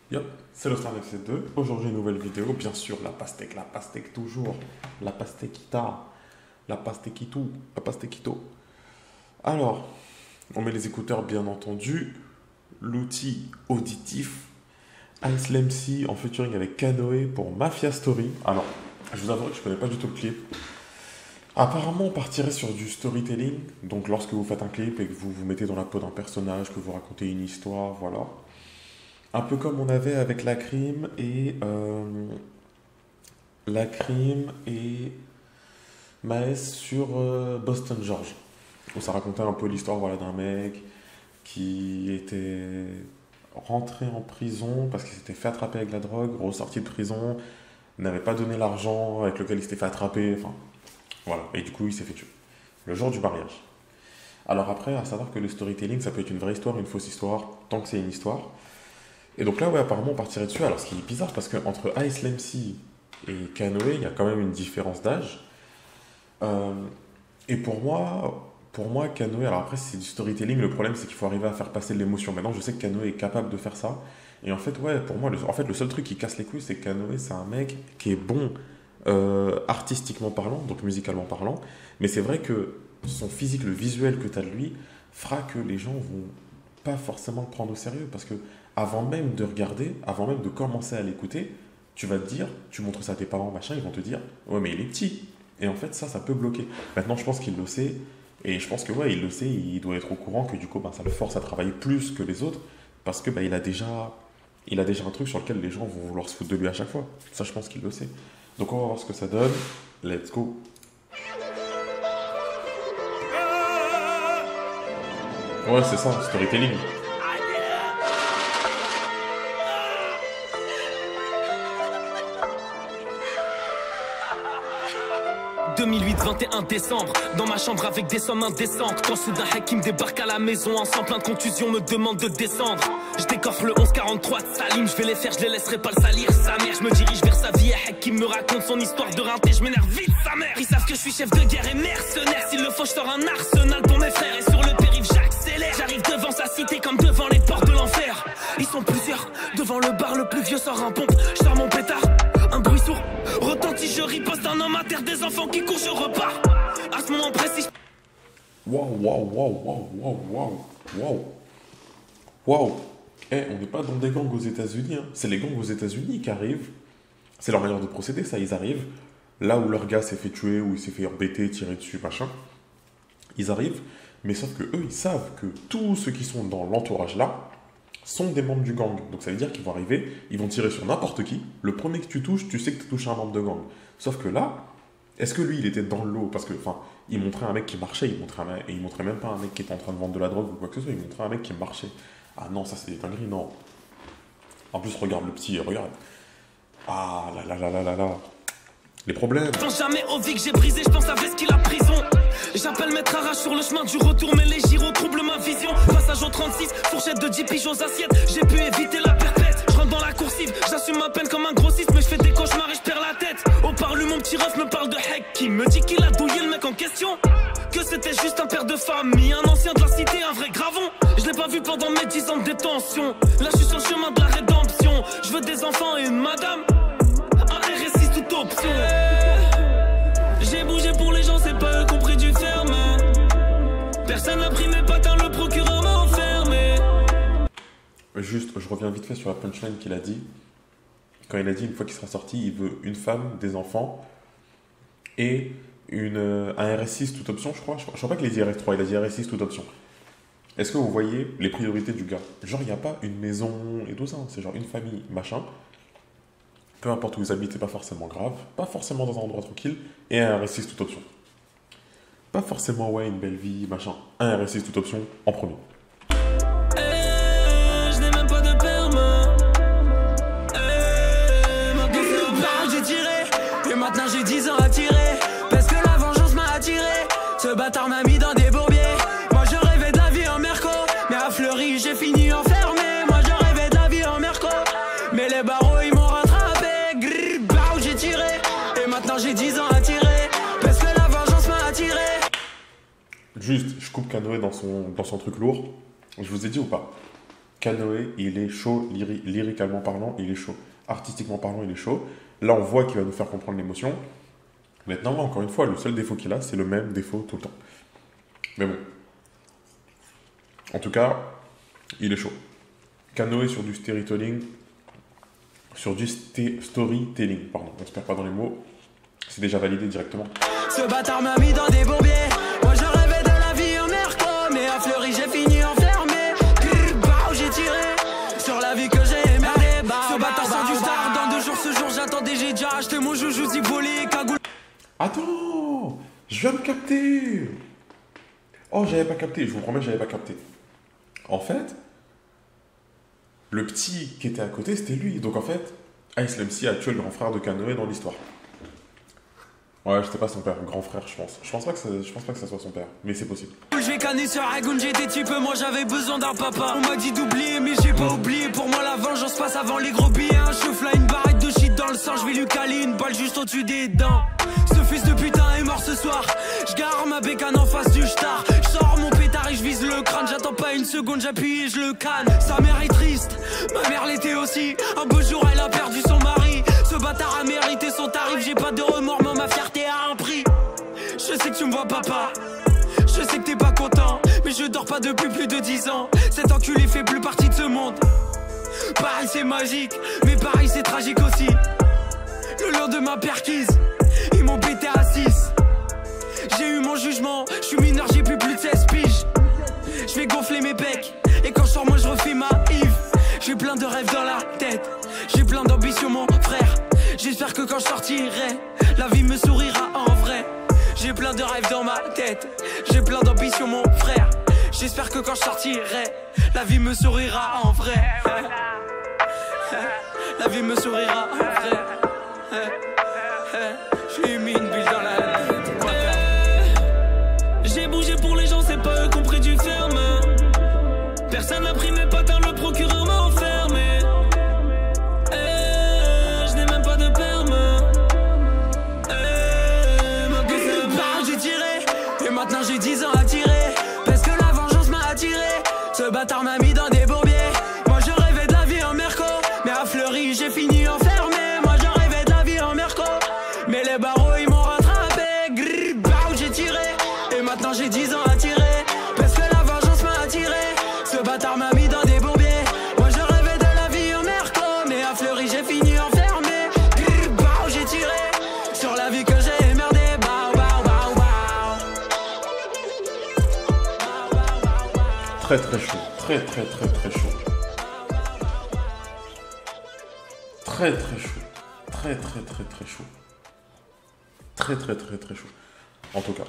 Yep, c'est le Star FC2. Aujourd'hui, une nouvelle vidéo. Bien sûr, la pastèque toujours. La pastequita, la pastequitou, la pastequito. Alors, on met les écouteurs, bien entendu. L'outil auditif Ice MC en featuring avec Canoë pour Mafia Story. Alors, je vous avoue que je ne connais pas du tout le clip. Apparemment, on partirait sur du storytelling. Donc, lorsque vous faites un clip et que vous vous mettez dans la peau d'un personnage, que vous racontez une histoire, voilà. Un peu comme on avait avec La Crime et Maes sur Boston George. Où ça racontait un peu l'histoire, voilà, d'un mec qui était rentré en prison parce qu'il s'était fait attraper avec la drogue, ressorti de prison, n'avait pas donné l'argent avec lequel il s'était fait attraper, enfin voilà, et du coup il s'est fait tuer. Le jour du mariage. Alors après, à savoir que le storytelling, ça peut être une vraie histoire, une fausse histoire, tant que c'est une histoire. Et donc là, ouais, apparemment, on partirait dessus. Alors, ce qui est bizarre, parce qu'entre Ice MC et Canoë, il y a quand même une différence d'âge. Et pour moi, Canoë, alors après, c'est du storytelling. Le problème, c'est qu'il faut arriver à faire passer de l'émotion. Maintenant, je sais que Canoë est capable de faire ça. Et en fait, ouais, pour moi, le seul truc qui casse les couilles, c'est que Canoë, c'est un mec qui est bon artistiquement parlant, donc musicalement parlant. Mais c'est vrai que son physique, le visuel que tu as de lui, fera que les gens vont pas forcément le prendre au sérieux. Parce que avant même de regarder, avant même de commencer à l'écouter, tu vas te dire, tu montres ça à tes parents, machin, ils vont te dire, ouais, mais il est petit. Et en fait, ça peut bloquer. Maintenant, je pense qu'il le sait. Et je pense que, ouais, il le sait, il doit être au courant que du coup, ça le force à travailler plus que les autres. Parce que, il a déjà un truc sur lequel les gens vont vouloir se foutre de lui à chaque fois. Ça, je pense qu'il le sait. Donc, on va voir ce que ça donne. Let's go. Ouais, c'est ça, storytelling. 2008, 21 décembre, dans ma chambre avec des sommes indécentes. Quand soudain Hakim débarque à la maison, en sang plein de contusions, me demande de descendre. Je décoffre le 1143 de Salim, je vais les faire, je les laisserai pas le salir. Sa mère, je me dirige vers sa vie et Hakim me raconte son histoire de rinté, je m'énerve vite, sa mère. Ils savent que je suis chef de guerre et mercenaire, s'il le faut je sors un arsenal pour mes frères. Et sur le périph' j'accélère, j'arrive devant sa cité comme devant les portes de l'enfer. Ils sont plusieurs, devant le bar le plus vieux sort un pompe, je sors mon pétard. Un bruit sourd retentit, je riposte d'un homme à terre, des enfants qui courent, je repars. À ce moment précis. Waouh. Eh, on n'est pas dans des gangs aux États-Unis. Hein. C'est les gangs aux États-Unis qui arrivent. C'est leur manière de procéder, ça. Ils arrivent là où leur gars s'est fait tuer, où il s'est fait embêter, tirer dessus, machin. Ils arrivent, mais sauf que eux, ils savent que tous ceux qui sont dans l'entourage là sont des membres du gang. Donc ça veut dire qu'ils vont arriver, ils vont tirer sur n'importe qui. Le premier que tu touches, tu sais que tu touches un membre de gang. Sauf que là, est-ce que lui, il était dans le lot? Parce que, enfin, il montrait un mec qui marchait, il montrait même pas un mec qui était en train de vendre de la drogue ou quoi que ce soit, il montrait un mec qui marchait. Ah non, ça c'est des dingueries, non. En plus, regarde le petit, regarde. Ah là. Les problèmes. Je pense jamais au vie que j'ai brisé, je pense à ce qu'il a prison. J'appelle Maître Arrache sur le chemin du retour, mais les gyros troublent ma vision. Passage au 36, fourchette de 10 pigeons aux assiettes. J'ai pu éviter la perpète, je rentre dans la coursive. J'assume ma peine comme un grossiste, mais je fais des cauchemars et je perds la tête. Au parlu, mon petit ref me parle de Hakim, me dit qu'il a douillé le mec en question. Que c'était juste un père de famille, un ancien de la cité, un vrai gravon. Je l'ai pas vu pendant mes 10 ans de détention. Là je suis sur le chemin de la rédemption. Je veux des enfants et une madame. Un RSI toute option. J'ai bougé pour les gens, c'est pas eux qu'on pris du ferme. Personne n'a pris mes patins, le procureur m'a enfermé. Juste, je reviens vite fait sur la punchline qu'il a dit. Quand il a dit, une fois qu'il sera sorti, il veut une femme, des enfants et un RS6 toute option, je crois. Je crois pas qu'il ait dit RS3, il a dit RS6 toute option. Est-ce que vous voyez les priorités du gars? Genre, il n'y a pas une maison et tout ça, c'est genre une famille, machin. Peu importe où vous habitez, pas forcément grave, pas forcément dans un endroit tranquille, et un RS6 toute option. Pas forcément, ouais, une belle vie, machin. Un RS6 toute option en premier. Je n'ai même pas de permis. J'ai tiré, et maintenant j'ai 10 ans à tirer. Parce que la vengeance m'a attiré. Ce bâtard m'a mis dans des bourbiers. Moi je rêvais de la vie en merco, mais à Fleury j'ai fini enfermé. Moi je rêvais de la vie en merco, juste, je coupe Kanoé dans son truc lourd. Je vous ai dit ou pas? Kanoé, il est chaud, lyricalement parlant, il est chaud. Artistiquement parlant, il est chaud. Là, on voit qu'il va nous faire comprendre l'émotion. Maintenant, là, encore une fois, le seul défaut qu'il a, c'est le même défaut tout le temps. Mais bon. En tout cas, il est chaud. Kanoé sur du storytelling. Storytelling, pardon. On se perd pas dans les mots. C'est déjà validé directement. Ce bâtard m'a mis dans des bourbiers. Moi, je rêvais de la vie en merco. Mais à Fleury, j'ai fini enfermé. J'ai tiré sur la vie que j'ai aimée. Ce bâtard sort du star. Dans 2 jours, ce jour, j'attendais. J'ai déjà acheté mon joujou, zip volé, cagoule. Attends, je viens de capter. Oh, j'avais pas capté, je vous promets, j'avais pas capté. En fait, le petit qui était à côté, c'était lui. Donc en fait, Ice MC a tué le grand frère de Kanoé dans l'histoire. Ouais, c'était pas son père, grand frère, je pense. Je pense pas que ça soit son père, mais c'est possible. Je vais canner sur Agoun, j'étais type, moi j'avais besoin d'un papa. On m'a dit d'oublier, mais j'ai pas oublié. Pour moi, la vengeance passe avant les gros billets. Un cheveu là, une barrette de shit dans le sang, je vais lui caler une balle juste au-dessus des dents. Ce fils de putain est mort ce soir. Je gare ma bécane en face du star. Je sors mon pétard et je vise le crâne. J'attends pas une seconde, j'appuie et je le canne. Sa mère est triste, ma mère l'était aussi. Un beau jour, elle a perdu son mari. Ce bâtard a mérité son tarif. J'ai pas de remords, mais ma fierté a un prix. Je sais que tu me vois, papa. Je sais que t'es pas content, mais je dors pas depuis plus de 10 ans. Cet enculé fait plus partie de ce monde. Paris c'est magique, mais Paris c'est tragique aussi. Le lendemain perquise, ils m'ont pété à 6. J'ai eu mon jugement, je suis mineur, j'ai plus de 16 piges. Je vais gonfler mes pecs, et quand je sors moi je refais ma Yves. J'ai plein de rêves dans la tête, j'ai plein d'ambition mon frère. J'espère que quand je sortirai, la vie me sourira en vrai. J'ai plein de rêves dans ma tête, j'ai plein d'ambition mon frère. J'espère que quand je sortirai, la vie me sourira en vrai. La vie me sourira en vrai. J'ai mis une bulle dans la tête. J'ai bougé pour les gens, c'est pas eux qui ont pris du ferme. Personne n'a pris mes patins, le procureur m'a enfermé. Je n'ai même pas de perme. J'ai tiré, et maintenant j'ai 10 ans à tirer. Parce que la vengeance m'a attiré. Ce bâtard m'a mis dans des bourbiers. Moi je rêvais de la vie en merco, mais à Fleury j'ai fini enfermé. Moi je rêvais de la vie en merco, mais les barreaux ils m'ont rattrapé. J'ai tiré, et maintenant j'ai 10 ans à tirer. Parce que la vengeance m'a attiré. Ce bâtard m'a mis dans des bourbiers. Moi je rêvais de la vie en merco, mais à Fleury j'ai fini enfermé. J'ai tiré sur la vie que j'ai émerdé. Très très chaud, très chaud. Très chaud, très chaud. Très chaud. En tout cas,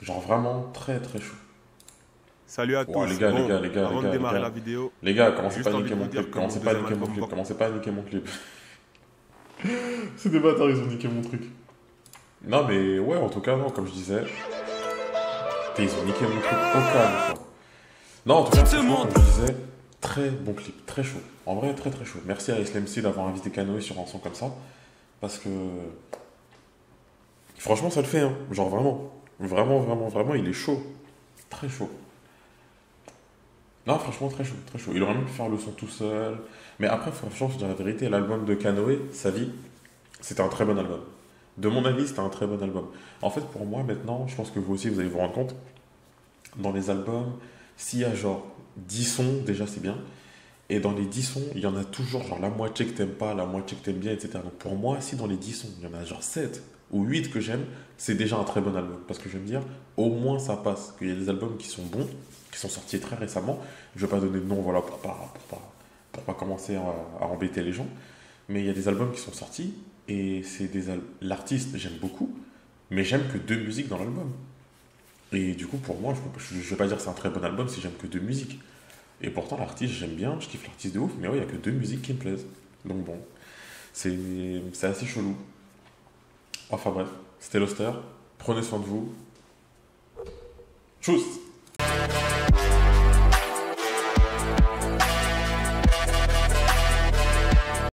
genre vraiment très chaud. Salut à tous. Les gars, avant de démarrer la vidéo, les gars, commencez juste pas à envie niquer de mon vous dire clip, que commencez mon pas à deuxième niquer mon album clip, commencez pas à niquer mon clip. C'est des bâtards, ils ont niqué mon truc. Non mais ouais, en tout cas, non, comme je disais, ils ont niqué mon truc au calme, quoi. Non, en tout cas, franchement, comme je disais, très bon clip, très chaud. En vrai, très chaud. Merci à Islam C d'avoir invité Kanoé sur un son comme ça. Parce que... franchement, ça le fait, hein. Genre vraiment. Vraiment, il est chaud. Très chaud. Non, franchement, très chaud. Il aurait même pu faire le son tout seul. Mais après, franchement, je dis la vérité, l'album de Kanoé, Sa vie, c'était un très bon album. De mon avis, c'était un très bon album. En fait, pour moi, maintenant, je pense que vous aussi, vous allez vous rendre compte, dans les albums, s'il y a genre 10 sons, déjà c'est bien. Et dans les 10 sons, il y en a toujours genre la moitié que t'aimes pas, la moitié que t'aimes bien, etc. Donc pour moi, si dans les 10 sons, il y en a genre 7 ou 8 que j'aime, c'est déjà un très bon album. Parce que je vais me dire, au moins ça passe. Qu'il y a des albums qui sont bons, qui sont sortis très récemment. Je vais pas donner de nom, voilà, pour pas commencer à embêter les gens. Mais il y a des albums qui sont sortis et c'est l'artiste, j'aime beaucoup, mais j'aime que 2 musiques dans l'album. Et du coup, pour moi, je vais pas dire que c'est un très bon album si j'aime que 2 musiques. Et pourtant, l'artiste, j'aime bien, je kiffe l'artiste de ouf, mais ouais, il n'y a que 2 musiques qui me plaisent. Donc bon, c'est assez chelou. Enfin bref, c'était Loster. Prenez soin de vous. Tchuss!